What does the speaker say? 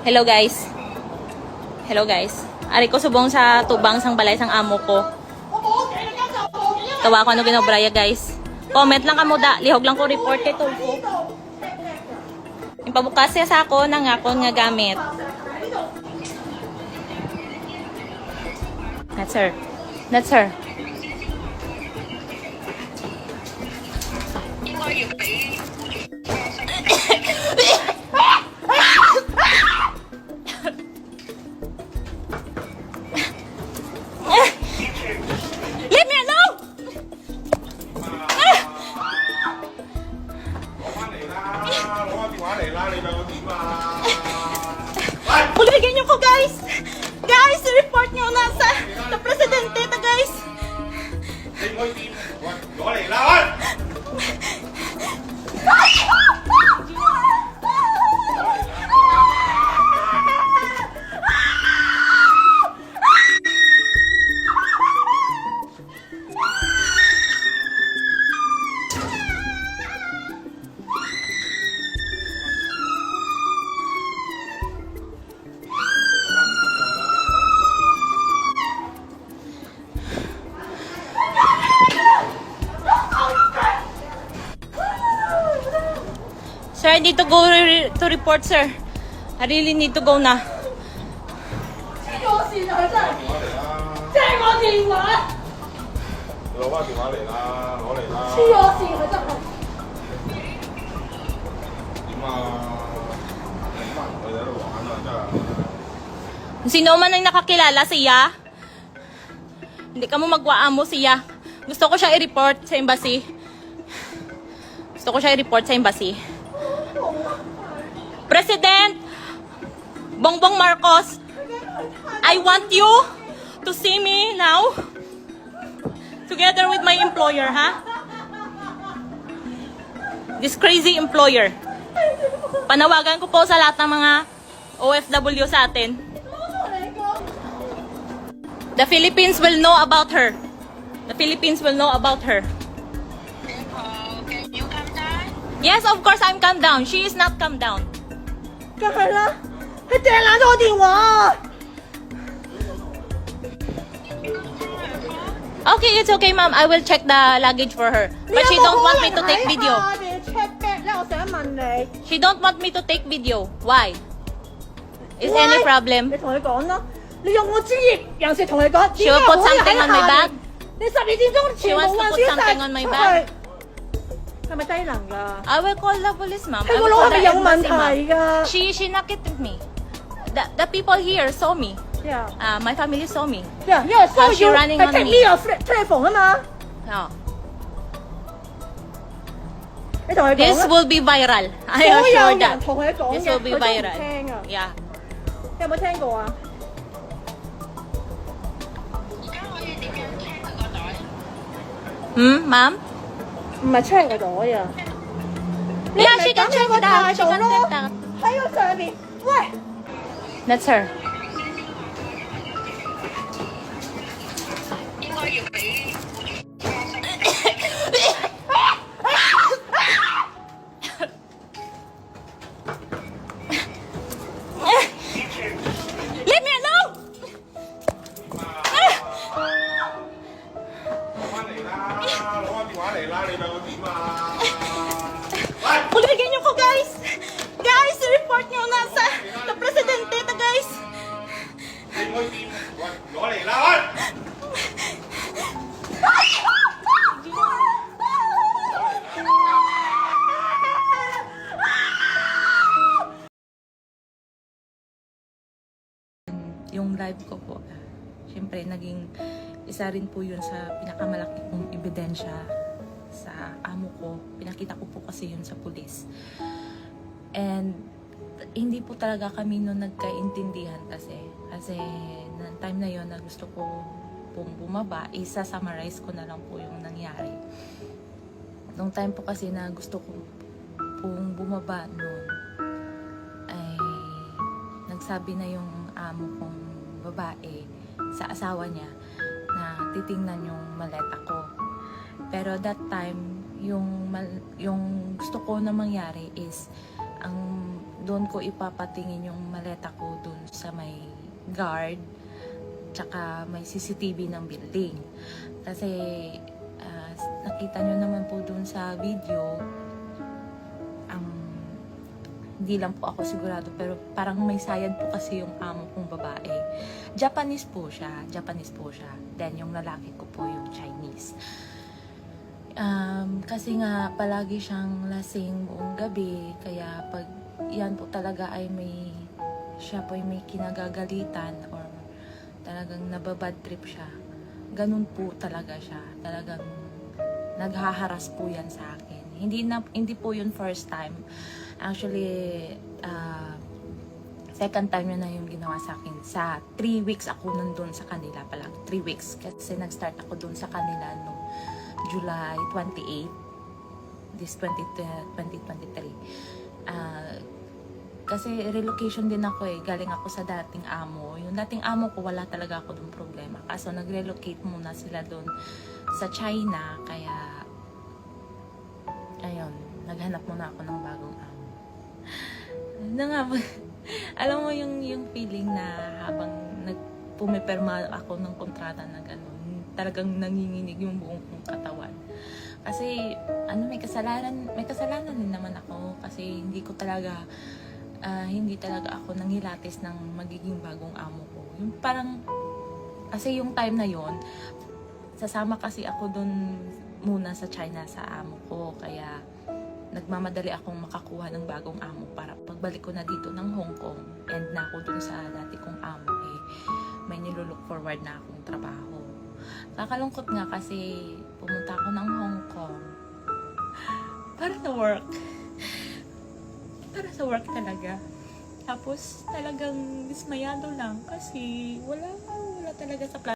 Hello guys. Hello guys. Ari ko subong sa tubang sang balay sang amo ko. Tawa ko ano ginobraya guys. Comment lang kamo da, lihog lang ko report kay Tulfo. Ipabukas siya sa ako nang akon nga gamit. That's her. That's her. Leave me alone! Ulbigyan niyo ko guys! Guys, report niyo na sa presidente ta guys! Sir, I need to go to report, sir. I really need to go na. Sino man ang nakakilala siya? Hindi ka mo magwaan mo siya. Gusto ko siya i-report sa embassy. Gusto ko siya i-report sa embassy. President Bongbong Marcos, I want you to see me now together with my employer, ha? This crazy employer. Panawagan ko po sa lahat ng mga OFW sa atin. The Philippines will know about her. The Philippines will know about her. Can you come down? Yes, of course I'm calm down. She is not calm down. 梗係啦，佢掟爛咗我電話。 Okay, it's okay, ma'am. I will check the luggage for her. But she don't want me to take video. 你 check back 咧，我想問你， She don't want me to take video. Why? Is any problem? 你同佢講咯，你用我專業人士同佢講。 She will put something on my bag. 你12點鐘 She 全部 wants to 運 put 輸晒 something on my 出 bag. 去，係咪低能㗎？ I will call the police, ma'am. 佢 I 個 will 腦 call 係 the 咪有問 embassy, 題 ma'am. 㗎？ She knocked at me. The people here saw me. Yeah. My family saw me. Yeah, yeah, so She you running 係 on take me. me your telephone 啊嘛， No. 你同佢講 This 啦。 will be viral. I 所有 assure 人 that. 同佢講 This 嘅， will 佢 be 都唔 viral. 聽啊！ Yeah. 你有冇聽過啊？而家可以點樣 check 佢個袋？ Ma'am? 唔係 check 個袋啊！ Yeah, she can check 個 that. 態 She 度 can 咯 check that.，喺個上面，喂！ That's her. 應該要俾 Leave me alone! Ulbigyan niyo ko guys! Guys, report niyo na sa presidente ta guys! Yung live ko po, syempre naging isa rin po yun sa pinakamalaki kong ebidensya sa amo ko. Pinakita ko po kasi yun sa pulis. And hindi po talaga kami noon nagkaintindihan kasi ng time na yon na gusto ko pong bumaba, isa-summarize ko na lang po yung nangyari. Nung time po kasi na gusto ko pong bumaba noon, ay nagsabi na yung amo kong babae sa asawa niya na titingnan yung maleta ko. Pero that time, yung gusto ko na mangyari is ang doon ko ipapatingin yung maleta ko doon sa may guard, tsaka may CCTV ng building. Kasi nakita nyo naman po doon sa video, hindi lang po ako sigurado, pero parang may sayad po kasi yung amo kong babae. Japanese po siya. Then yung lalaki ko po yung Chinese. Kasi nga palagi siyang lasing buong gabi, kaya pag yan po talaga ay siya po ay may kinagagalitan or talagang nababad trip siya. Ganun po talaga siya. Talagang naghaharas po yan sa akin. Hindi po yun first time. Actually, second time yun na yung ginawa sa akin. Sa 3 weeks ako nandun sa kanila pala. 3 weeks. Kasi nag-start ako dun sa kanila no July 28, this 2023. Kasi relocation din ako eh. Galing ako sa dating amo. Yung dating amo ko, wala talaga ako dun problema. Kaso nag-relocate muna sila dun sa China. Kaya, ayun, naghanap muna ako ng bagong amo. Ano nga ba? Alam mo yung feeling na habang pumiperma ako ng kontrata na gano'n, talagang nanginginig yung buong kong katawan. Kasi may kasalanan din naman ako kasi hindi talaga ako nangilatis ng magiging bagong amo ko. Yung parang kasi yung time na yon, sasama kasi ako doon muna sa China sa amo ko, kaya nagmamadali akong makakuha ng bagong amo para pagbalik ko na dito ng Hong Kong and na ako dun sa dati kong amo may nilulook forward na akong trabaho. Kakalungkot nga kasi pumunta ako ng Hong Kong para sa work talaga. Tapos talagang dismayado lang kasi wala talaga sa plan.